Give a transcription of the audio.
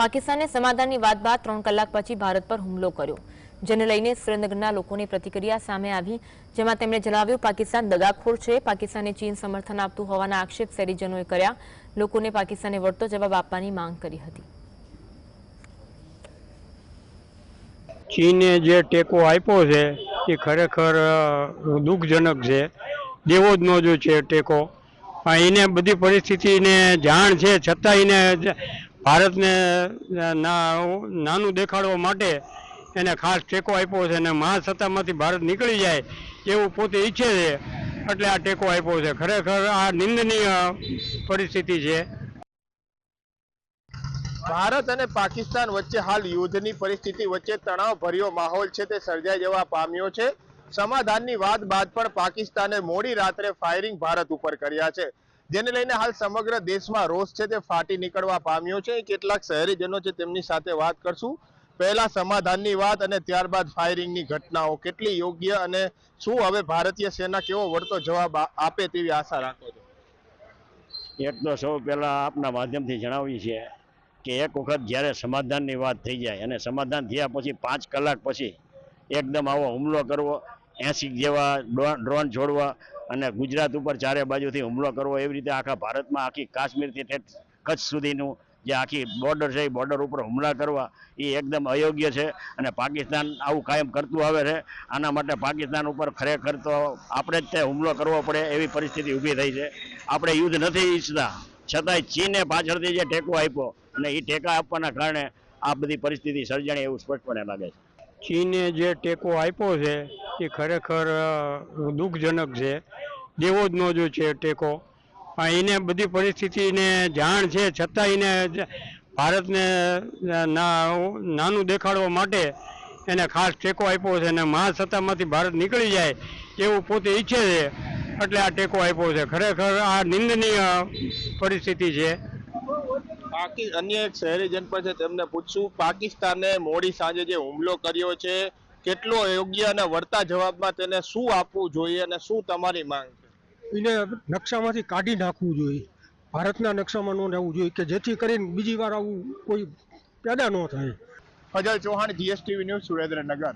પાકિસ્તાને સમાધાનની વાત બાદ 3 કલાક પછી ભારત પર હુમલો કર્યો, જેને લઈને શ્રીનગરના લોકોની પ્રતિક્રિયા સામે આવી, જેમાં તેમણે જણાવ્યું પાકિસ્તાન દગાખોર છે. પાકિસ્તાને ચીન સમર્થન આપતું હોવાના આક્ષેપ શહેરીજનોએ કર્યા. લોકોને પાકિસ્તાને વળતો જવાબ આપવાની માંગ કરી હતી. ચીને જે ટેકો આપ્યો છે એ ખરેખર દુઃખજનક છે. દેવો જ ન જો છે ટેકો. એને બધી પરિસ્થિતિને જાણ છે, છતાં એને ભારતને નાનું દેખાડવા માટે એને ખાસ ટેકો આપ્યો છે અને મહાસત્તામાંથી ભારત નીકળી જાય એવું પોતે ઈચ્છે છે, એટલે આ ટેકો આપ્યો છે. ખરેખર આ નિંદનીય પરિસ્થિતિ છે. ભારત અને પાકિસ્તાન વચ્ચે હાલ યુદ્ધની પરિસ્થિતિ વચ્ચે તણાવભર્યો માહોલ છે તે સર્જાઈ જવા પામ્યો છે. સમાધાનની વાત બાદ પણ પાકિસ્તાને મોડી રાત્રે ફાયરિંગ ભારત ઉપર કર્યા છે, જેને લઈને હાલ સમગ્ર દેશમાં રોષ છે તે ફાટી નીકળવા પામ્યો છે. કેટલાક શહેરીજનો છે તેમની સાથે વાત કરશું. પહેલા સમાધાનની વાત અને ત્યારબાદ ફાયરિંગની ઘટનાઓ કેટલી યોગ્ય અને શું હવે ભારતીય સેના કેવો વળતો જવાબ આપે તેવી આશા રાખો છો? એક તો સૌ પહેલા આપના માધ્યમથી જણાવીએ છીએ કે એક વખત જ્યારે સમાધાનની વાત થઈ જાય અને સમાધાન થયા પછી 5 કલાક પછી એકદમ આવો હુમલો કરવો, 80 જેવા ડ્રોન છોડવા અને ગુજરાત ઉપર ચારે બાજુથી હુમલો કરવો, એવી રીતે આખા ભારતમાં આખી કાશ્મીરથી કચ્છ સુધીનું જે આખી બોર્ડર છે એ બોર્ડર ઉપર હુમલા કરવા એ એકદમ અયોગ્ય છે અને પાકિસ્તાન આવું કાયમ કરતું આવે છે. આના માટે પાકિસ્તાન ઉપર ખરેખર તો આપણે જ તે હુમલો કરવો પડે એવી પરિસ્થિતિ ઊભી થઈ છે. આપણે યુદ્ધ નથી ઈચ્છતા, છતાંય ચીને પાછળથી જે ટેકો આપ્યો અને એ ટેકા આપવાના કારણે આ બધી પરિસ્થિતિ સર્જાણી એવું સ્પષ્ટપણે લાગે છે. ચીને જે ટેકો આપ્યો છે એ ખરેખર દુઃખજનક છે. દેવો જ ન જો છે ટેકો. એને બધી પરિસ્થિતિને જાણ છે, છતાં એને ભારતને નાનું દેખાડવા માટે એને ખાસ ટેકો આપ્યો છે અને મહાસત્તામાંથી ભારત નીકળી જાય એવું પોતે ઈચ્છે છે, એટલે આ ટેકો આપ્યો છે. ખરેખર આ નિંદનીય પરિસ્થિતિ છે. અન્ય એક શહેરીજન પર છે તેમને પૂછશું, પાકિસ્તાને મોડી સાંજે જે હુમલો કર્યો છે કેટલો યોગ્ય અને વળતા જવાબમાં તેને શું આપવું જોઈએ અને શું તમારી માંગ છે? એને નકશામાંથી કાઢી નાખવું જોઈએ, ભારતના નકશામાં ન રહેવું જોઈએ, કે જેથી કરીને બીજી વાર આવું કોઈ પેદા ન થાય. Fazal Chauhan, GSTV news, Surendranagar.